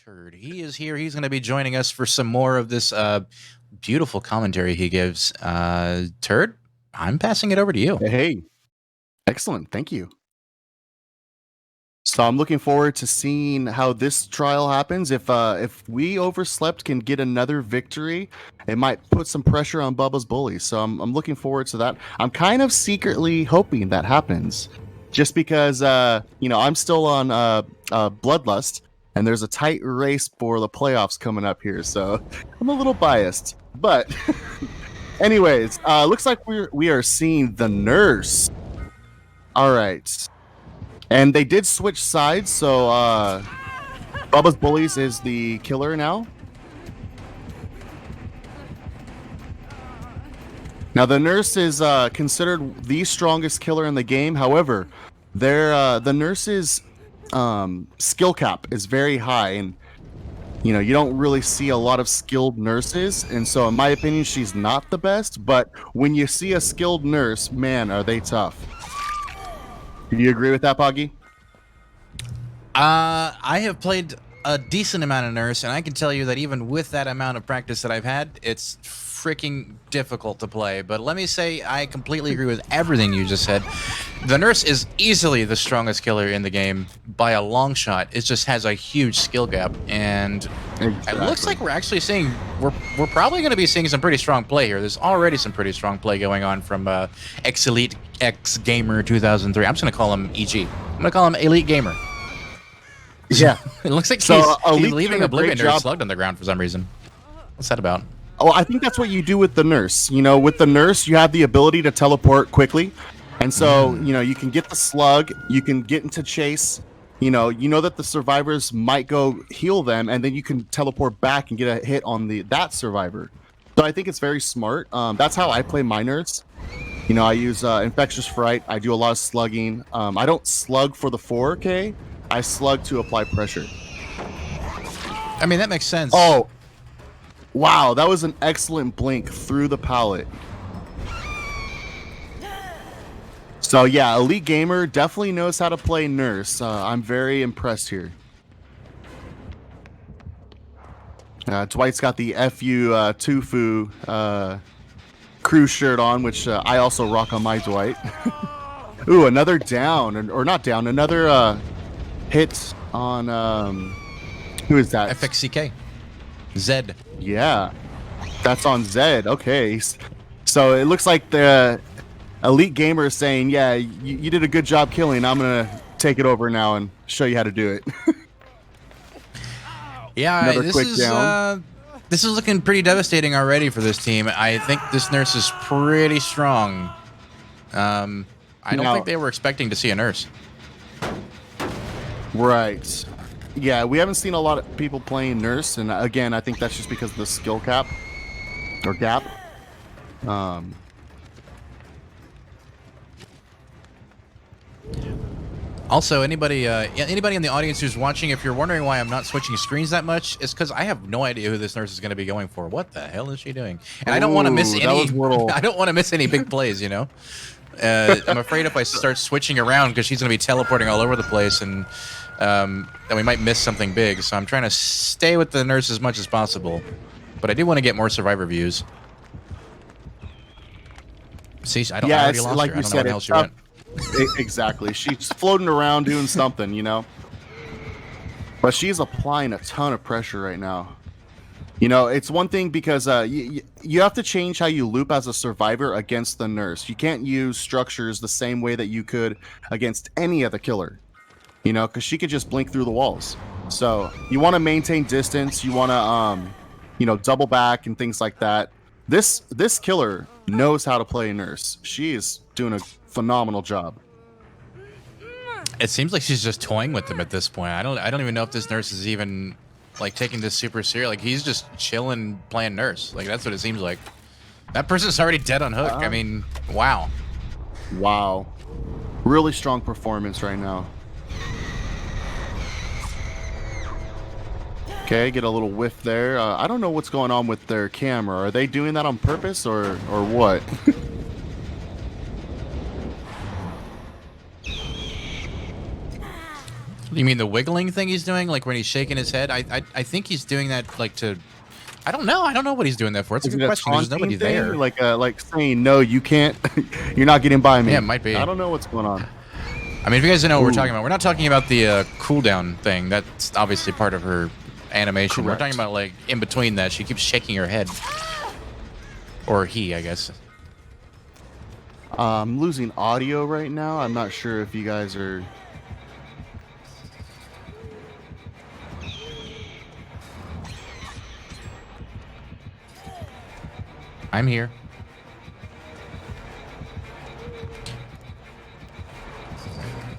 Turd. He is here. He's going to be joining us for some more of this beautiful commentary he gives. Turd, I'm passing it over to you. Hey, excellent. Thank you. So I'm looking forward to seeing how this trial happens. If we Overslept can get another victory, it might put some pressure on Bubba's Bullies. So I'm looking forward to that. I'm kind of secretly hoping that happens, just because I'm still on Bloodlust, and there's a tight race for the playoffs coming up here. So I'm a little biased, but anyways, looks like we are seeing the nurse. All right. And they did switch sides, so Bubba's Bullies is the killer now. Now the nurse is considered the strongest killer in the game. However, the nurse's skill cap is very high, and you don't really see a lot of skilled nurses. And so, in my opinion, she's not the best. But when you see a skilled nurse, man, are they tough. Do you agree with that, Poggy? I have played a decent amount of Nurse, and I can tell you that even with that amount of practice that I've had, it's freaking difficult to play. But let me say, I completely agree with everything you just said. The Nurse is easily the strongest killer in the game by a long shot. It just has a huge skill gap, and It looks like we're actually seeing we're probably going to be seeing some pretty strong play here. There's already some pretty strong play going on from Elite X Gamer 2003. I'm just going to call him EG. I'm going to call him Elite Gamer. Yeah, it looks like he's leaving Oblivion Nurse slugged on the ground for some reason. What's that about? Oh, I think that's what you do with the nurse. With the nurse, you have the ability to teleport quickly, and so you can get the slug, you can get into chase. You know that the survivors might go heal them, and then you can teleport back and get a hit on that survivor. So I think it's very smart. That's how I play my nurse. I use Infectious Fright. I do a lot of slugging. I don't slug for the 4K. I slug to apply pressure. I mean, that makes sense. Oh, wow. That was an excellent blink through the pallet. So, yeah, Elite Gamer definitely knows how to play nurse. I'm very impressed here. Dwight's got the FU2FU crew shirt on, which I also rock on my Dwight. Ooh, another down. Or not down. Another... hit on who is that? FXCK. Zed. Yeah, that's on Zed. Okay, so it looks like the Elite Gamer is saying, yeah, you did a good job killing. I'm gonna take it over now and show you how to do it. Yeah, this is looking pretty devastating already for this team. I think this nurse is pretty strong. I don't think they were expecting to see a nurse. Right. Yeah, we haven't seen a lot of people playing nurse, and again, I think that's just because of the skill cap or gap. Also, anybody in the audience who's watching, if you're wondering why I'm not switching screens that much, it's because I have no idea who this nurse is going to be going for. What the hell is she doing? And I don't want to miss any. I don't want to miss any big plays. I'm afraid if I start switching around, because she's going to be teleporting all over the place, and we might miss something big. So I'm trying to stay with the nurse as much as possible, but I do want to get more survivor views. See, I already lost like her. I don't know you said, where the hell she went. Exactly. She's floating around doing something, But she's applying a ton of pressure right now. It's one thing because you have to change how you loop as a survivor against the nurse. You can't use structures the same way that you could against any other killer, because she could just blink through the walls. So you want to maintain distance. You want to, double back and things like that. This killer knows how to play a nurse. She is doing a phenomenal job. It seems like she's just toying with them at this point. I don't even know if this nurse is even taking this super serious. He's just chilling playing nurse. That's what it seems like. That person's already dead on hook. I mean, wow. Really strong performance right now. Okay, get a little whiff there. I don't know what's going on with their camera. Are they doing that on purpose or what? You mean the wiggling thing he's doing, like when he's shaking his head? I think he's doing that like to. I don't know. I don't know what he's doing that for. It's a good question. There's nobody there. Like saying no, you can't. You're not getting by me. Yeah, it might be. I don't know what's going on. I mean, if you guys don't know what we're talking about, we're not talking about the cooldown thing. That's obviously part of her animation. Correct. We're talking about like in between that. She keeps shaking her head, or he, I guess. I'm losing audio right now. I'm not sure if you guys are. I'm here.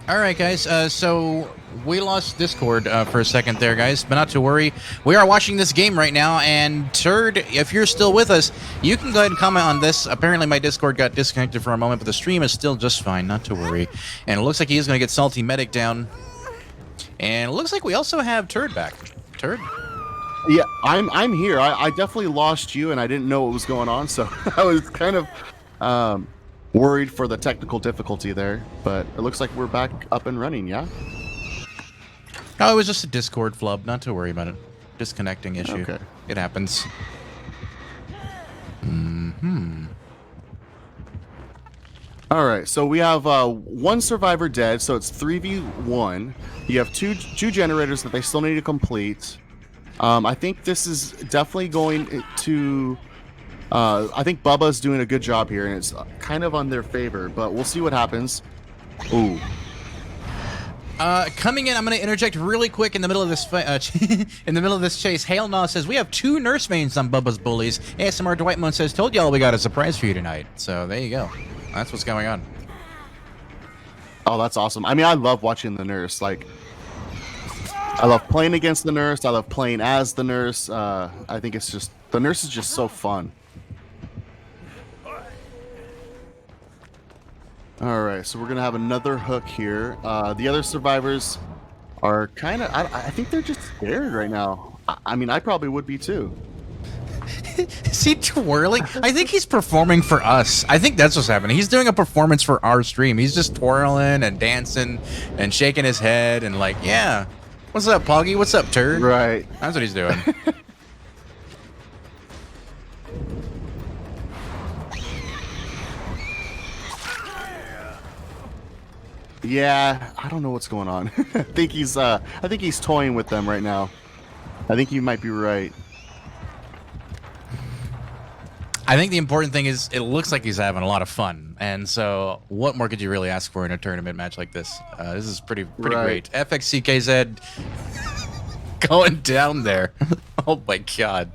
All right, guys. So we lost Discord for a second there, guys, but not to worry. We are watching this game right now, and Turd, if you're still with us, you can go ahead and comment on this. Apparently, my Discord got disconnected for a moment, but the stream is still just fine. Not to worry. And it looks like he is going to get Salty Medic down. And it looks like we also have Turd back. Turd? Yeah, I'm here. I definitely lost you, and I didn't know what was going on, so I was kind of worried for the technical difficulty there. But it looks like we're back up and running. Yeah. Oh, it was just a Discord flub. Not to worry about it. Disconnecting issue. Okay. It happens. All right, so we have one survivor dead, so it's 3v1. You have two generators that they still need to complete. I think this is definitely going to. I think Bubba's doing a good job here, and it's kind of on their favor. But we'll see what happens. Ooh. Coming in, I'm going to interject really quick in the middle of this in the middle of this chase. Hail Naw says we have 2 nurse mains on Bubba's Bullies. ASMR Dwight Moon says, "Told y'all we got a surprise for you tonight." So there you go. That's what's going on. Oh, that's awesome. I mean, I love watching the nurse. Like, I love playing against the nurse. I love playing as the nurse. I think it's just the nurse is just so fun. All right, so we're gonna have another hook here. The other survivors are kind of. I think they're just scared right now. I mean, I probably would be too. Is he twirling? I think he's performing for us. I think that's what's happening. He's doing a performance for our stream. He's just twirling and dancing and shaking his head and like, yeah. What's up, Poggy? What's up, Turd? Right. That's what he's doing. Yeah, I don't know what's going on. I think he's toying with them right now. I think you might be right. I think the important thing is it looks like he's having a lot of fun, and so what more could you really ask for in a tournament match like this? This is pretty great. FXCKZ going down there. Oh my god,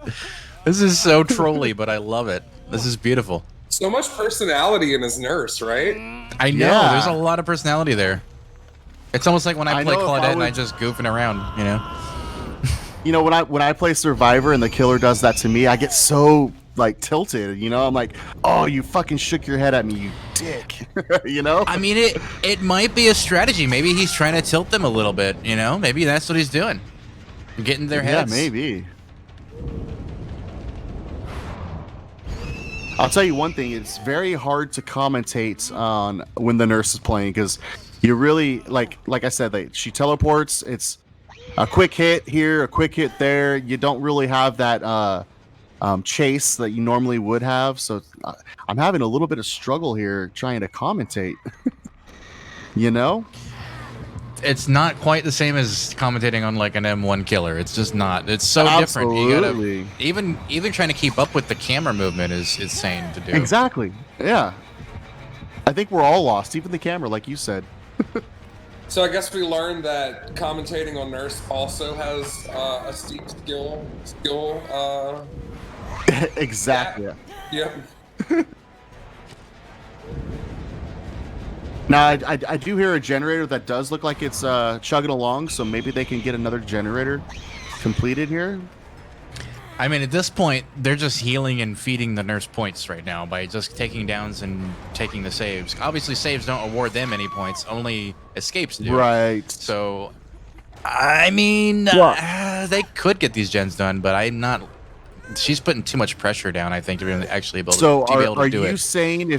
this is so trolly, but I love it. This is beautiful. So much personality in his nurse, right? I know. Yeah. There's a lot of personality there. It's almost like when I play Claudette and I just goofing around, you know. You know, when I play Survivor and the killer does that to me, I get so like tilted. You know, I'm like, oh, you fucking shook your head at me, you dick. You know. I mean, it might be a strategy. Maybe he's trying to tilt them a little bit. You know, maybe that's what he's doing. Getting their heads. Yeah, maybe. I'll tell you one thing, it's very hard to commentate on when the nurse is playing because you really, like I said, she teleports, it's a quick hit here, a quick hit there. You don't really have that chase that you normally would have, so I'm having a little bit of struggle here trying to commentate. You know? It's not quite the same as commentating on like an M1 killer. It's just not. It's so Absolutely. different. You gotta even trying to keep up with the camera movement is insane to do. Exactly. Yeah. I think we're all lost, even the camera, like you said. So I guess we learned that commentating on Nurse also has a steep skill. Exactly. Yep. Now, I do hear a generator that does look like it's chugging along, so maybe they can get another generator completed here. I mean, at this point, they're just healing and feeding the nurse points right now by just taking downs and taking the saves. Obviously, saves don't award them any points, only escapes do. Right. So, I mean, they could get these gens done, but I'm not... She's putting too much pressure down, I think, to be actually able to, do it. So, are you saying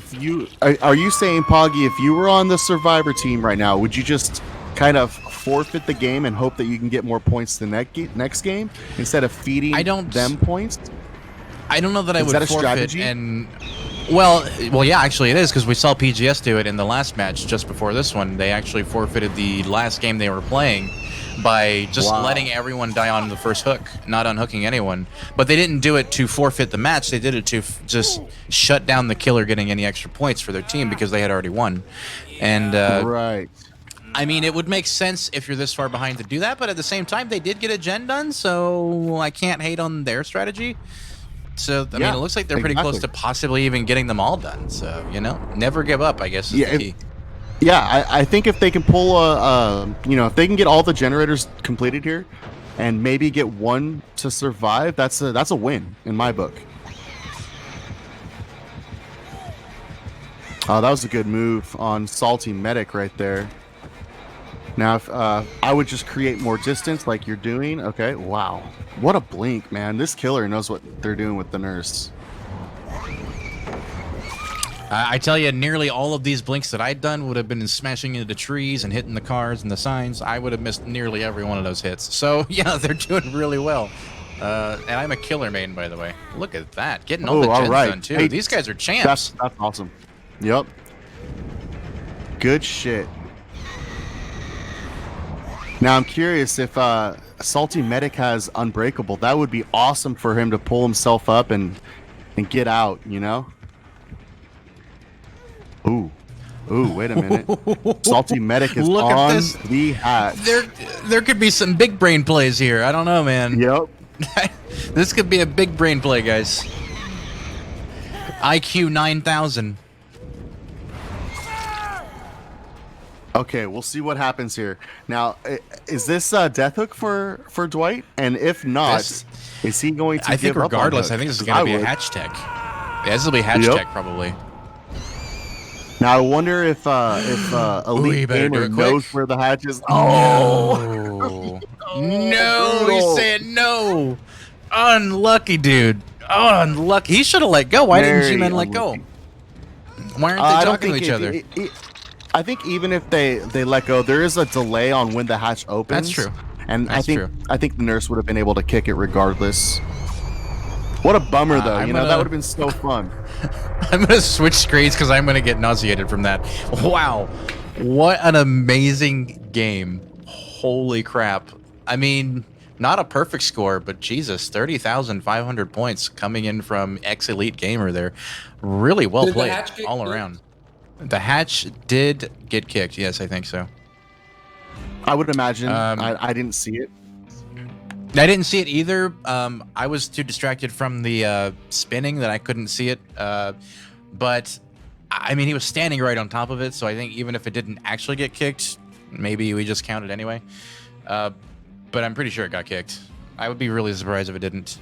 are you saying, Poggy, if you were on the Survivor team right now, would you just kind of forfeit the game and hope that you can get more points the next game instead of feeding them points? I don't know that I would that a forfeit. strategy? And well, yeah, actually it is, because we saw PGS do it in the last match just before this one. They actually forfeited the last game they were playing by just letting everyone die on the first hook, not unhooking anyone. But they didn't do it to forfeit the match. They did it to just shut down the killer getting any extra points for their team because they had already won. And right. I mean, it would make sense if you're this far behind to do that, but at the same time, they did get a gen done, so I can't hate on their strategy. So, I mean, it looks like they're pretty close to possibly even getting them all done. So, you know, never give up, I guess, is the key. I think if they can pull if they can get all the generators completed here and maybe get one to survive, that's a win in my book. Oh, that was a good move on Salty Medic right there. Now, if I would just create more distance like you're doing. Okay, wow. What a blink, man. This killer knows what they're doing with the nurse. I tell you, nearly all of these blinks that I'd done would have been smashing into the trees and hitting the cars and the signs. I would have missed nearly every one of those hits. So, yeah, they're doing really well. And I'm a killer main, by the way. Look at that. Getting all the gens done, too. Hey, these guys are champs. That's awesome. Yep. Good shit. Now, I'm curious if Salty Medic has Unbreakable. That would be awesome for him to pull himself up and get out, you know? Ooh, wait a minute. Salty Medic is on the hatch. There could be some big brain plays here. I don't know, man. Yep. This could be a big brain play, guys. IQ 9,000. Okay, we'll see what happens here. Now, is this Death Hook for Dwight? And if not, is he going to give up on regardless, Hook? I think this is going to be a hatch tech. Yeah, this will be hatch tech, probably. Now, I wonder if Elite Gamer knows where the hatch is. Oh! No! He said no! Unlucky, dude. Unlucky. He should have let go. Why didn't G-Man let go? Why aren't they talking to each other? I think even if they let go, there is a delay on when the hatch opens. That's true. And I think the nurse would have been able to kick it regardless. What a bummer, though. That would have been so fun. I'm going to switch screens because I'm going to get nauseated from that. Wow. What an amazing game. Holy crap. I mean, not a perfect score, but Jesus, 30,500 points coming in from Elite Gamer there. Really well played all around. The hatch did get kicked. Yes, I think so. I would imagine. I didn't see it. I didn't see it either. I was too distracted from the spinning that I couldn't see it. But, I mean, he was standing right on top of it, so I think even if it didn't actually get kicked, maybe we just counted anyway. But I'm pretty sure it got kicked. I would be really surprised if it didn't.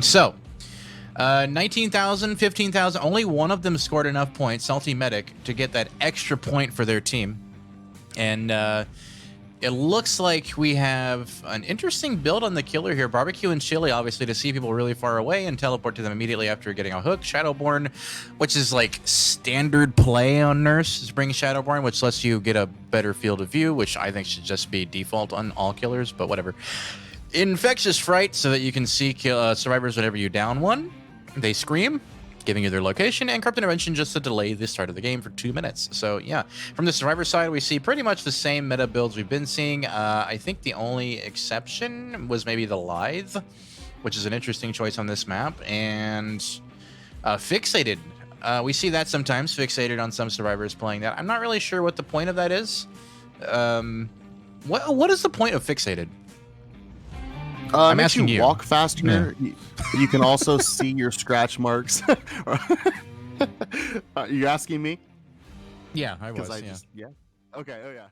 So, 19,000, 15,000. Only one of them scored enough points, Salty Medic, to get that extra point for their team. And it looks like we have an interesting build on the killer here. Barbecue and chili, obviously, to see people really far away and teleport to them immediately after getting a hook. Shadowborn, which is like standard play on Nurse, is bring Shadowborn, which lets you get a better field of view, which I think should just be default on all killers, but whatever. Infectious Fright, so that you can see survivors whenever you down one. They scream, giving you their location, and Corrupt Intervention just to delay the start of the game for 2 minutes. So yeah, from the survivor side, we see pretty much the same meta builds we've been seeing. I think the only exception was maybe the Lithe, which is an interesting choice on this map, and Fixated. We see that sometimes, Fixated on some survivors playing that. I'm not really sure what the point of that is. What is the point of Fixated? I'm asking you. Walk faster. Yeah. You can also see your scratch marks. Are you asking me? Yeah, I was. Yeah. Okay. Oh yeah.